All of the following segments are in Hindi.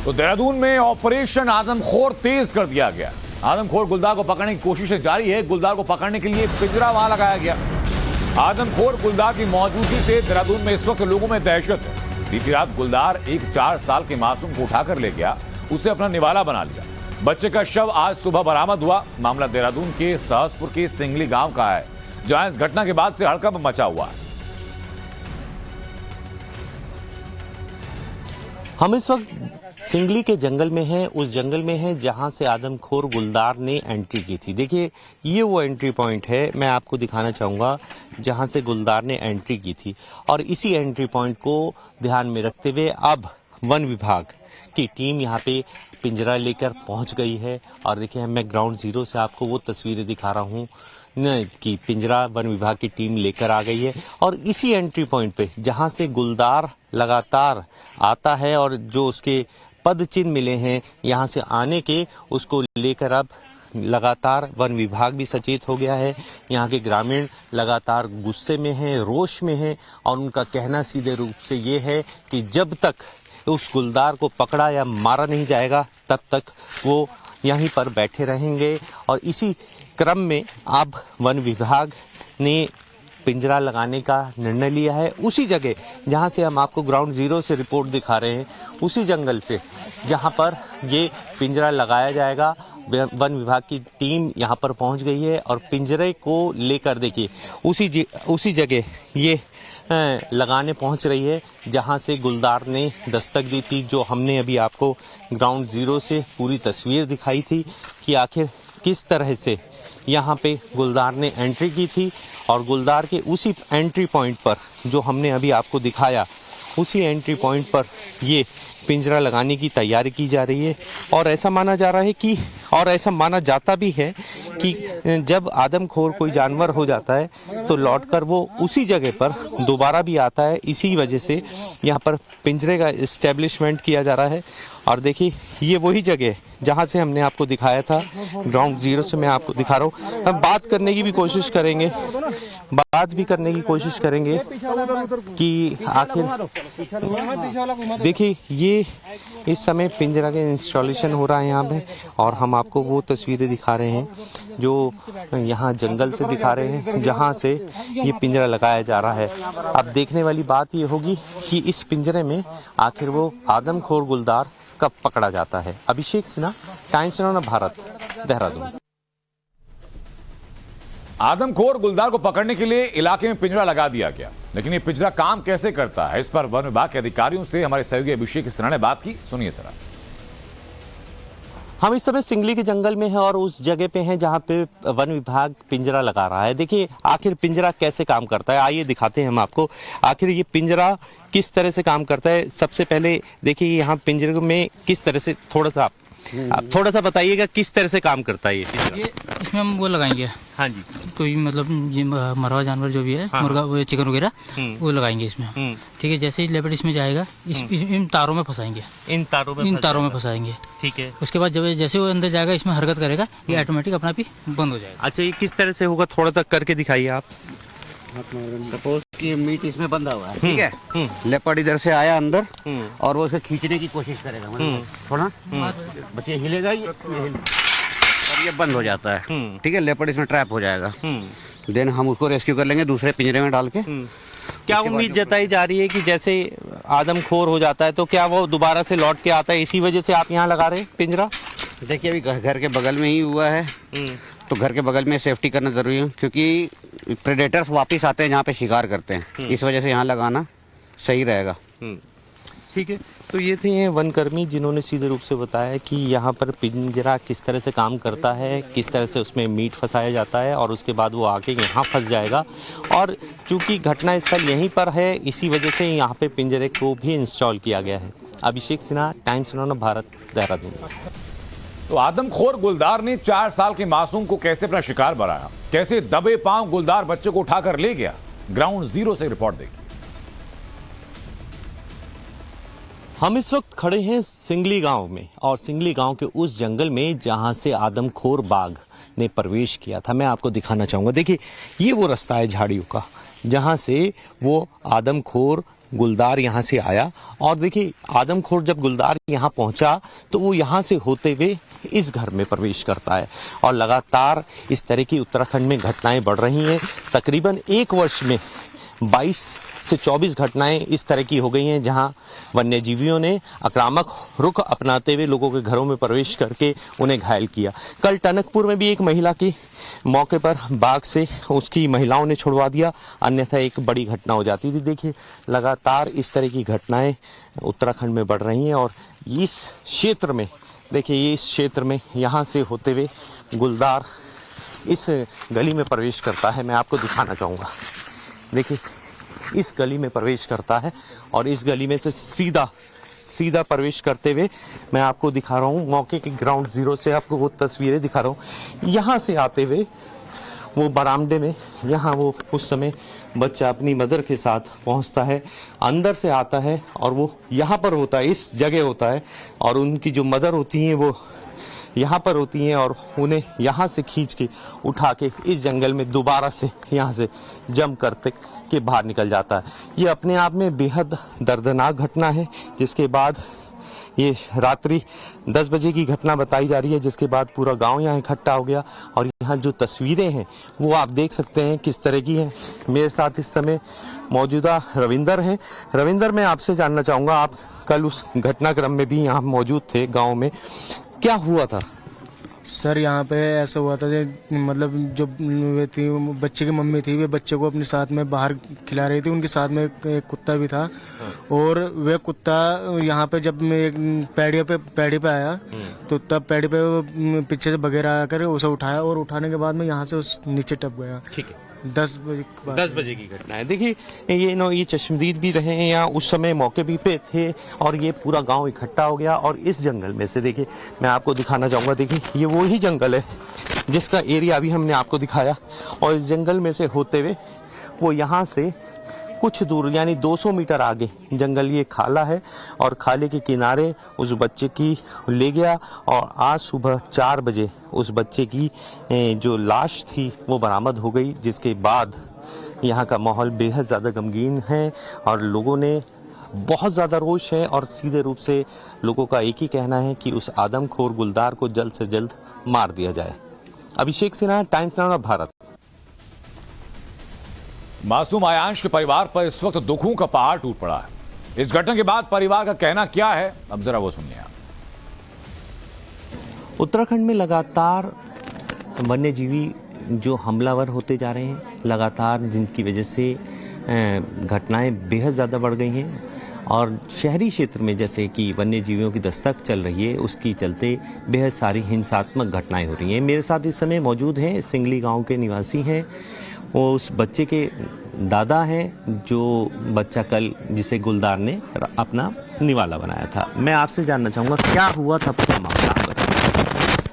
तो देहरादून में ऑपरेशन आदमखोर तेज कर दिया गया। आदमखोर गुलदार को पकड़ने की कोशिशें जारी है। गुलदार को पकड़ने के लिए पिंजरा वहां लगाया गया। आदमखोर गुलदार की मौजूदगी से देहरादून में इस वक्त लोगों में दहशत है। बीती रात गुलदार एक 4 साल के मासूम को उठाकर ले गया, उसे अपना निवाला बना लिया। बच्चे का शव आज सुबह बरामद हुआ। मामला देहरादून के सहसपुर के सिंगली गांव का है, जहां इस घटना के बाद से हड़कंप मचा हुआ है। हम इस वक्त सिंगली के जंगल में हैं, उस जंगल में हैं जहां से आदमखोर गुलदार ने एंट्री की थी। देखिए, ये वो एंट्री पॉइंट है, मैं आपको दिखाना चाहूंगा, जहां से गुलदार ने एंट्री की थी। और इसी एंट्री पॉइंट को ध्यान में रखते हुए अब वन विभाग की टीम यहाँ पे पिंजरा लेकर पहुंच गई है। और देखिए, मैं ग्राउंड जीरो से आपको वो तस्वीरें दिखा रहा हूँ कि पिंजरा वन विभाग की टीम लेकर आ गई है। और इसी एंट्री पॉइंट पे जहां से गुलदार लगातार आता है और जो उसके पद चिन्ह मिले हैं यहाँ से आने के, उसको लेकर अब लगातार वन विभाग भी सचेत हो गया है। यहाँ के ग्रामीण लगातार गुस्से में हैं, रोष में हैं और उनका कहना सीधे रूप से ये है कि जब तक उस गुलदार को पकड़ा या मारा नहीं जाएगा तब तक वो यहीं पर बैठे रहेंगे। और इसी क्रम में अब वन विभाग ने पिंजरा लगाने का निर्णय लिया है। उसी जगह जहां से हम आपको ग्राउंड जीरो से रिपोर्ट दिखा रहे हैं, उसी जंगल से जहां पर ये पिंजरा लगाया जाएगा, वन विभाग की टीम यहां पर पहुंच गई है और पिंजरे को लेकर देखिए उसी जगह ये लगाने पहुंच रही है जहां से गुलदार ने दस्तक दी थी। जो हमने अभी आपको ग्राउंड जीरो से पूरी तस्वीर दिखाई थी कि आखिर किस तरह से यहाँ पे गुलदार ने एंट्री की थी। और गुलदार के उसी एंट्री पॉइंट पर जो हमने अभी आपको दिखाया, उसी एंट्री पॉइंट पर ये पिंजरा लगाने की तैयारी की जा रही है। और ऐसा माना जा रहा है कि, और ऐसा माना जाता भी है कि जब आदमखोर कोई जानवर हो जाता है तो लौटकर वो उसी जगह पर दोबारा भी आता है। इसी वजह से यहाँ पर पिंजरे का एस्टेब्लिशमेंट किया जा रहा है। और देखिए, ये वही जगह है जहाँ से हमने आपको दिखाया था, ग्राउंड जीरो से मैं आपको दिखा रहा हूँ। हम बात करने की भी कोशिश करेंगे, कि आखिर देखिए, ये इस समय पिंजरा का इंस्टॉलेशन हो रहा है यहाँ पे। और हम आपको वो तस्वीरें दिखा रहे हैं जो यहाँ जंगल से दिखा रहे हैं जहाँ से ये पिंजरा लगाया जा रहा है। अब देखने वाली बात ये होगी कि इस पिंजरे में आखिर वो आदमखोर गुलदार कब पकड़ा जाता है। अभिषेक सिन्हा, टाइम्स भारत, देहरादून। आदमखोर गुलदार को पकड़ने के लिए इलाके में पिंजरा लगा दिया गया, लेकिन ये पिंजरा काम कैसे करता है, इस पर वन विभाग के अधिकारियों से हमारे सहयोगी अभिषेक सिन्हा ने बात की। सुनिए जरा। हम इस समय सिंगली के जंगल में हैं और उस जगह पे हैं जहाँ पे वन विभाग पिंजरा लगा रहा है। देखिए, आखिर पिंजरा कैसे काम करता है, आइए दिखाते हैं हम आपको। आखिर ये पिंजरा किस तरह से काम करता है। सबसे पहले देखिए, यहाँ पिंजरे में किस तरह से, आप थोड़ा सा बताइएगा किस तरह से काम करता है ये इसमें हम वो लगाएंगे। हाँ जी, कोई मतलब मरवा जानवर जो भी है, हाँ, मुर्गा, वो चिकन वगैरह, वो लगाएंगे इसमें। ठीक है, जैसे ही लेपर्ड इसमें जाएगा, इन तारों में फंसाएंगे, इन तारों में फंसाएंगे। ठीक है, उसके बाद जब जैसे वो अंदर जाएगा, इसमें हरकत करेगा, ये ऑटोमेटिक अपना भी बंद हो जाएगा। अच्छा, ये किस तरह से होगा, थोड़ा सा करके दिखाइए आप। सपोज कि मीट इसमें बंधा हुआ है, ठीक है, लेपर्ड इधर से आया अंदर और वो उसे खींचने की कोशिश करेगा, मतलब थोड़ा बस ये हिलेगा, और ये बंद हो जाता है। ठीक है, लेपर्ड इसमें ट्रैप हो जाएगा। देन हम उसको रेस्क्यू कर लेंगे दूसरे पिंजरे में डाल के। क्या उम्मीद जताई जा रही है कि जैसे आदमखोर हो जाता है तो क्या वो दोबारा से लौट के आता है, इसी वजह से आप यहाँ लगा रहे हैं पिंजरा? देखिए, अभी घर के बगल में ही हुआ है, तो घर के बगल में सेफ्टी करना जरूरी है, क्योंकि प्रेडेटर्स वापस आते हैं यहाँ पे शिकार करते हैं, इस वजह से यहाँ लगाना सही रहेगा। ठीक है, तो ये थे वनकर्मी जिन्होंने सीधे रूप से बताया कि यहाँ पर पिंजरा किस तरह से काम करता है, किस तरह से उसमें मीट फंसाया जाता है और उसके बाद वो आके यहाँ फंस जाएगा। और चूंकि घटना स्थल यहीं पर है, इसी वजह से यहाँ पे पिंजरे को भी इंस्टॉल किया गया है। अभिषेक सिन्हा, टाइम्स भारत, देहरादून। तो आदमखोर गुलदार ने 4 साल के मासूम को कैसे अपना शिकार बनाया, कैसे दबे पांव गुलदार बच्चे को उठाकर ले गया, ग्राउंड जीरो से रिपोर्ट देखिए। हम इस वक्त खड़े हैं सिंगली गांव में और सिंगली गांव के उस जंगल में जहां से आदमखोर बाघ ने प्रवेश किया था। मैं आपको दिखाना चाहूंगा। देखिए, ये वो रास्ता है झाड़ियों का जहां से वो आदमखोर गुलदार यहाँ से आया और देखिए आदमखोर जब गुलदार यहाँ पहुंचा तो वो यहाँ से होते हुए इस घर में प्रवेश करता है और लगातार इस तरह की उत्तराखंड में घटनाएं बढ़ रही हैं। तकरीबन एक वर्ष में 22 से 24 घटनाएं इस तरह की हो गई हैं जहां वन्यजीवियों ने आक्रामक रुख अपनाते हुए लोगों के घरों में प्रवेश करके उन्हें घायल किया। कल टनकपुर में भी एक महिला की मौके पर बाघ से उसकी महिलाओं ने छुड़वा दिया, अन्यथा एक बड़ी घटना हो जाती थी। देखिए लगातार इस तरह की घटनाएं उत्तराखंड में बढ़ रही हैं और इस क्षेत्र में देखिए ये इस क्षेत्र में यहाँ से होते हुए गुलदार इस गली में प्रवेश करता है। मैं आपको दिखाना चाहूँगा, देखिए इस गली में प्रवेश करता है और इस गली में से सीधा प्रवेश करते हुए मैं आपको दिखा रहा हूँ, मौके के ग्राउंड जीरो से आपको वो तस्वीरें दिखा रहा हूँ। यहाँ से आते हुए वो बरामदे में, यहाँ वो उस समय बच्चा अपनी मदर के साथ पहुँचता है, अंदर से आता है और वो यहाँ पर होता है, इस जगह होता है और उनकी जो मदर होती हैं वो यहाँ पर होती हैं और उन्हें यहाँ से खींच के उठा के इस जंगल में दोबारा से यहाँ से जंप करते के बाहर निकल जाता है। ये अपने आप में बेहद दर्दनाक घटना है, जिसके बाद ये रात्रि 10 बजे की घटना बताई जा रही है, जिसके बाद पूरा गांव यहाँ इकट्ठा हो गया और यहाँ जो तस्वीरें हैं वो आप देख सकते हैं किस तरह की हैं। मेरे साथ इस समय मौजूदा रविंदर हैं। रविंदर, मैं आपसे जानना चाहूँगा, आप कल उस घटनाक्रम में भी यहाँ मौजूद थे गाँव में, क्या हुआ था? सर यहाँ पे ऐसा हुआ था मतलब जो वे थी बच्चे की मम्मी थी, वे बच्चे को अपने साथ में बाहर खिला रही थी, उनके साथ में एक कुत्ता भी था और वे कुत्ता यहाँ पे जब पैड़ी पे आया तो तब पैड़ी पे पीछे से बगैर आकर उसे उठाया और उठाने के बाद में यहाँ से उस नीचे टप गया। ठीक है, 10 बजे की घटना है। देखिए ये चश्मदीद भी रहे हैं या उस समय मौके भी पे थे और ये पूरा गांव इकट्ठा हो गया और इस जंगल में से देखिए मैं आपको दिखाना चाहूँगा, देखिए ये वो ही जंगल है जिसका एरिया अभी हमने आपको दिखाया और इस जंगल में से होते हुए वो यहाँ से कुछ दूर यानी 200 मीटर आगे जंगल ये खाला है और खाले के किनारे उस बच्चे की ले गया और आज सुबह 4 बजे उस बच्चे की जो लाश थी वो बरामद हो गई, जिसके बाद यहाँ का माहौल बेहद ज़्यादा गमगीन है और लोगों ने बहुत ज़्यादा रोष है और सीधे रूप से लोगों का एक ही कहना है कि उस आदमखोर गुलदार को जल्द से जल्द मार दिया जाए। अभिषेक सिन्हा, टाइम्स नाउ भारत। मासूम आयांश के परिवार पर इस वक्त दुखों का पहाड़ टूट पड़ा है। इस घटना के बाद परिवार का कहना क्या है, अब जरा वो सुनिए आप। उत्तराखंड में लगातार वन्यजीवी जो हमलावर होते जा रहे हैं, लगातार जिनकी वजह से घटनाएं बेहद ज़्यादा बढ़ गई हैं और शहरी क्षेत्र में जैसे कि वन्यजीवियों की दस्तक चल रही है, उसकी चलते बेहद सारी हिंसात्मक घटनाएं हो रही हैं। मेरे साथ इस समय मौजूद हैं, सिंगली गांव के निवासी हैं, वो उस बच्चे के दादा हैं जो बच्चा कल जिसे गुलदार ने अपना निवाला बनाया था। मैं आपसे जानना चाहूँगा क्या हुआ था पूरा मामला?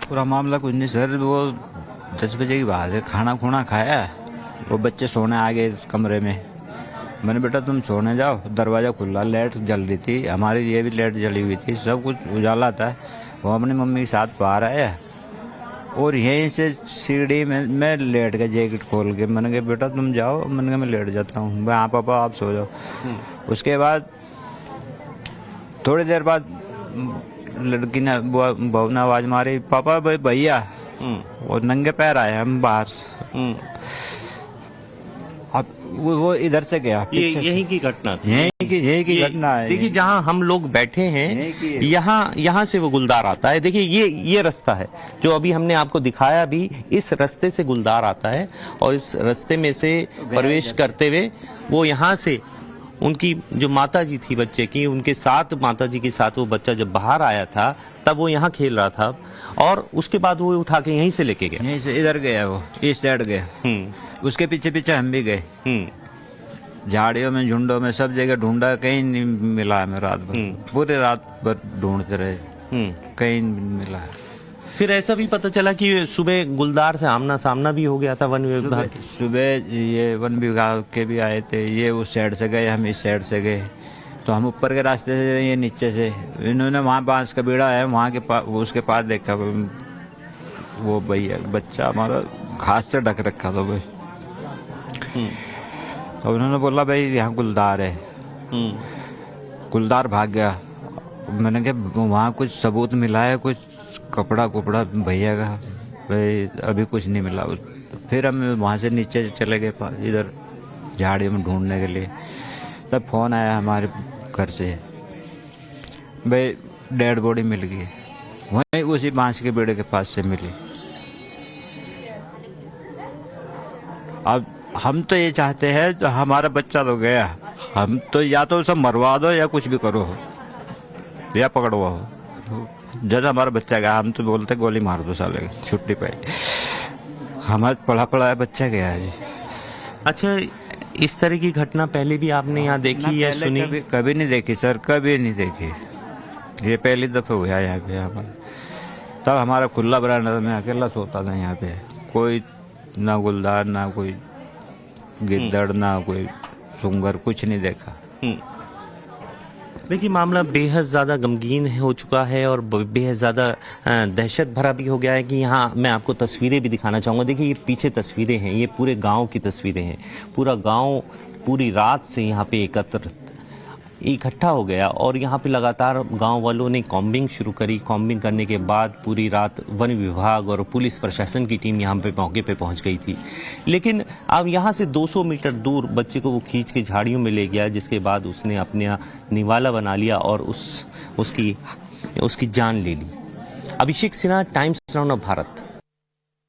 पूरा मामला कुछ नहीं सर, वो 10 बजे की बात है, खाना खुना खाया, वो बच्चे सोने आ गए कमरे में। मैंने बेटा तुम सोने जाओ, दरवाज़ा खुला, लाइट जल रही थी, हमारी ये भी लाइट जली हुई थी, सब कुछ उजाला था। वो अपनी मम्मी के साथ बाहर आया और यहीं से सीढ़ी में मैं लेट गया जैकेट खोल के। मैंने कहा बेटा तुम जाओ, मैंने कहा मैं लेट जाता हूँ। मैं हाँ पापा आप सो जाओ। उसके बाद थोड़ी देर बाद लड़की ने बहू ने आवाज़ मारी, पापा भैया, और नंगे पैर आए हम बाहर। अब वो इधर से गया, यही की घटना थी, यही की घटना है। देखिए जहाँ हम लोग बैठे हैं यहाँ से वो गुलदार आता है। देखिए ये रास्ता है जो अभी हमने आपको दिखाया, भी इस रास्ते से गुलदार आता है और इस रास्ते में से प्रवेश करते हुए वो यहाँ से उनकी जो माताजी थी बच्चे की, उनके साथ माताजी के साथ वो बच्चा जब बाहर आया था तब वो यहाँ खेल रहा था और उसके बाद वो उठा के यहीं से लेके गया, यहीं से इधर गया, वो इस साइड गया। उसके पीछे पीछे हम भी गए, झाड़ियों में झुंडों में सब जगह ढूंढा, कहीं नहीं मिला हमें। रात भर पूरे रात भर ढूंढते रहे, कहीं नहीं मिला। फिर ऐसा भी पता चला कि सुबह गुलदार से आमना सामना भी हो गया था वन विभाग। सुबह ये वन विभाग के भी आए थे, ये उस साइड से गए, हम इस साइड से गए, तो हम ऊपर के रास्ते से, ये नीचे से। इन्होंने वहाँ बांस का बेड़ा है, वहाँ के पास, उसके पास देखा वो भैया बच्चा हमारा घास से ढक रखा था भाई। तो उन्होंने बोला भाई यहाँ गुलदार है, गुलदार भाग गया। मैंने कहा वहाँ कुछ सबूत मिला है, कुछ कपड़ा कुपड़ा भैया का? भाई अभी कुछ नहीं मिला। फिर हम वहाँ से नीचे चले गए इधर झाड़ियों में ढूंढने के लिए। तब फोन आया हमारे घर से, भाई डेड बॉडी मिल गई, वहीं उसी बांस के पेड़ के पास से मिली। अब हम तो ये चाहते हैं, जो हमारा बच्चा तो गया, हम तो या तो उसे मरवा दो या कुछ भी करो या पकड़वा हो। जैसे हमारा बच्चा गया, हम तो बोलते गोली मार दो साले, छुट्टी पाई। हमारा पढ़ा पढ़ाया बच्चा गया है जी। अच्छा, इस तरह की घटना पहले भी आपने यहाँ देखी या सुनी? कभी नहीं देखी सर, कभी नहीं देखी। ये पहली दफा हुआ यहाँ पे हमारा। तब हमारा खुला बरामदा था, मैं अकेला सोता था यहाँ पे। कोई ना गुलदार, ना कोई गिद्दड़, ना कोई सुंगर, कुछ नहीं देखा। देखिए, मामला बेहद ज़्यादा गमगीन हो चुका है और बेहद ज़्यादा दहशत भरा भी हो गया है कि यहाँ मैं आपको तस्वीरें भी दिखाना चाहूँगा। देखिए, ये पीछे तस्वीरें हैं, ये पूरे गांव की तस्वीरें हैं। पूरा गांव पूरी रात से यहाँ पे इकट्ठा हो गया और यहाँ पे लगातार गांव वालों ने कॉम्बिंग शुरू करी। कॉम्बिंग करने के बाद पूरी रात वन विभाग और पुलिस प्रशासन की टीम यहाँ पे मौके पे पहुँच गई थी। लेकिन अब यहाँ से 200 मीटर दूर बच्चे को वो खींच के झाड़ियों में ले गया, जिसके बाद उसने अपना निवाला बना लिया और उसकी जान ले ली। Abhishek Sinha, Times Now of Bharat.